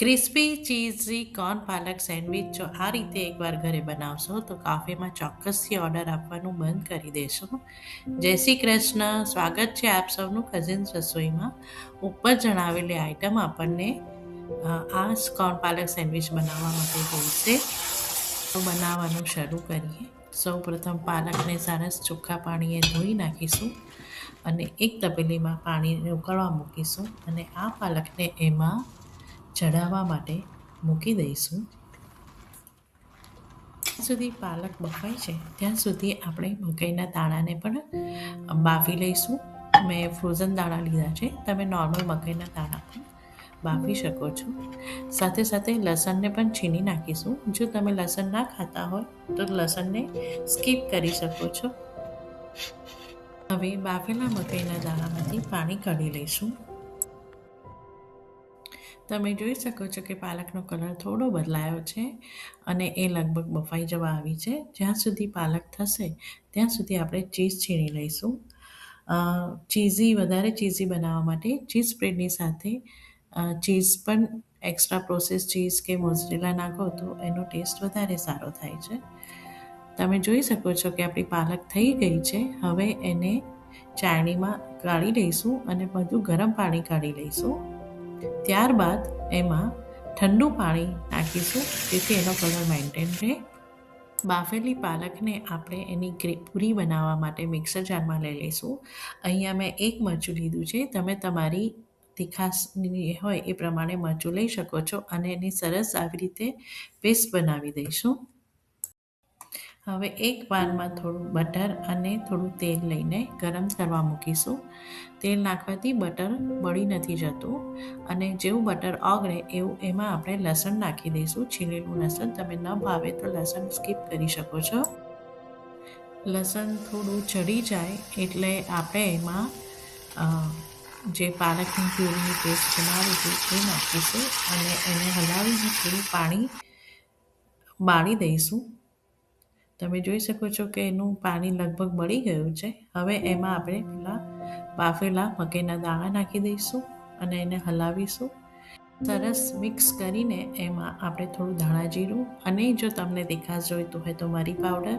Crispy cheesy corn પાલક sandwich જો આ રીતે એકવાર ઘરે બનાવશો તો કાફેમાં ચોક્કસથી ઓર્ડર આપવાનું બંધ કરી દેશો. જય શ્રી કૃષ્ણ, સ્વાગત છે આપ સૌનું કઝિન્સ રસોઈમાં. ઉપર જણાવેલી આઈટમ આપણને આ કોર્ન પાલક સેન્ડવિચ બનાવવા માટે જોઈશે. તો બનાવવાનું શરૂ કરીએ. સૌ પ્રથમ પાલકને સરસ ચોખ્ખા પાણીએ ધોઈ નાખીશું અને એક તપેલીમાં પાણીને ઉકળવા મૂકીશું અને આ પાલકને એમાં ચઢાવવા માટે મૂકી દઈશું. જ્યાં સુધી પાલક બફાય છે ત્યાં સુધી આપણે મકાઈના દાણાને પણ બાફી લઈશું. મેં ફ્રોઝન દાણા લીધા છે, તમે નોર્મલ મકાઈના દાણા પણ બાફી શકો છો. સાથે સાથે લસણને પણ છીણી નાખીશું. જો તમે લસણ ના ખાતા હોય તો લસણને સ્કીપ કરી શકો છો. હવે બાફેલા મકાઈના દાણામાંથી પાણી કાઢી લઈશું. તમે જોઈ શકો છો કે પાલકનો કલર થોડો બદલાયો છે અને એ લગભગ બફાઈ જવા આવી છે. જ્યાં સુધી પાલક થશે ત્યાં સુધી આપણે ચીઝ છીણી લઈશું. વધારે ચીઝી બનાવવા માટે ચીઝ સ્પ્રેડની સાથે ચીઝ પણ એક્સ્ટ્રા પ્રોસેસ ચીઝ કે મોઝરેલા નાખો તો એનો ટેસ્ટ વધારે સારો થાય છે. તમે જોઈ શકો છો કે આપણી પાલક થઈ ગઈ છે. હવે એને ચાળણીમાં કાઢી લઈશું અને બધું ગરમ પાણી કાઢી લઈશું. ત્યારબાદ એમાં ઠંડુ પાણી નાખીશું જેથી એનો કલર મેન્ટેન રહે. બાફેલી પાલકને આપણે એની પૂરી બનાવવા માટે મિક્સર જારમાં લઈ લઈશું. અહીંયા મેં એક મરચું લીધું છે. તમે તમારી તીખાશની હોય એ પ્રમાણે મરચું લઈ શકો છો અને એની સરસ આવી રીતે પેસ્ટ બનાવી દઈશું. હવે એક પાનમાં થોડું બટર અને થોડું તેલ લઈને ગરમ કરવા મૂકીશું. તેલ નાખવાથી બટર બળી નથી જતું અને જેવું બટર ઓગળે એવું એમાં આપણે લસણ નાખી દઈશું. છીણેલું લસણ, તમે ન ભાવે તો લસણ સ્કીપ કરી શકો છો. લસણ થોડું ચડી જાય એટલે આપણે એમાં જે પાલકની પ્યુરીની પેસ્ટ બનાવી હતી એ નાખીશું અને એને હલાવીને થોડું પાણી બાળી દઈશું. તમે જોઈ શકો છો કે એનું પાણી લગભગ બળી ગયું છે. હવે એમાં આપણે પેલા બાફેલા મકાઈના દાણા નાખી દઈશું અને એને હલાવીશું. સરસ મિક્સ કરીને એમાં આપણે થોડું ધાણા જીરું અને જો તમને તીખાશ જોઈતું હોય તો મરી પાવડર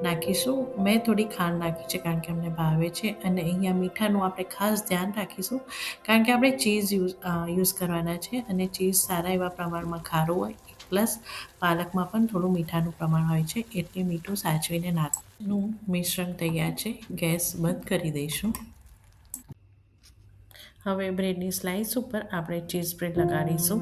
નાખીશું. મેં થોડી ખાંડ નાખી છે કારણ કે અમને ભાવે છે અને અહીંયા મીઠાનું આપણે ખાસ ધ્યાન રાખીશું કારણ કે આપણે ચીઝ યુઝ કરવાના છે અને ચીઝ સારા એવા પ્રમાણમાં ખારું હોય પ્લસ પાલકમાં પણ થોડું મીઠાનું પ્રમાણ હોય છે એટલે મીઠું સાચવીને નાખવાનું. મિશ્રણ તૈયાર છે. ગેસ બંધ કરી દઈશું. હવે બ્રેડની સ્લાઇસ ઉપર આપણે ચીઝ સ્પ્રેડ લગાડીશું.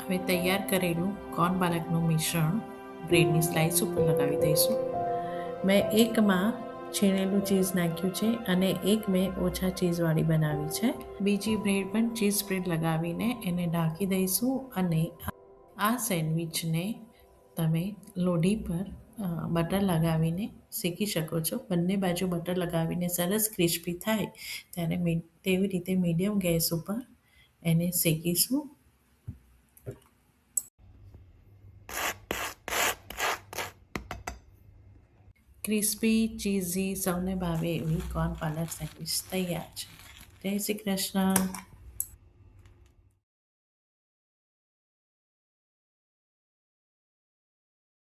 હવે તૈયાર કરેલું કોર્ન પાલકનું મિશ્રણ બ્રેડની સ્લાઇસ ઉપર લગાવી દઈશું. મેં એકમાં છીણેલું ચીઝ નાખ્યું છે અને એક મેં ઓછા ચીઝવાળી બનાવી છે. બીજી બ્રેડ પણ ચીઝ સ્પ્રેડ લગાવીને એને ઢાંકી દઈશું અને આ સેન્ડવિચને તમે લોઢી પર બટર લગાવીને શેકી શકો છો. બંને બાજુ બટર લગાવીને સરસ ક્રિસ્પી થાય ત્યારે તેવી રીતે મીડિયમ ગેસ ઉપર એને શેકીશું. ક્રિસ્પી ચીઝી સૌને ભાવે એવી કોર્ન પાલક સેન્ડવિચ તૈયાર છે. જય શ્રી કૃષ્ણ.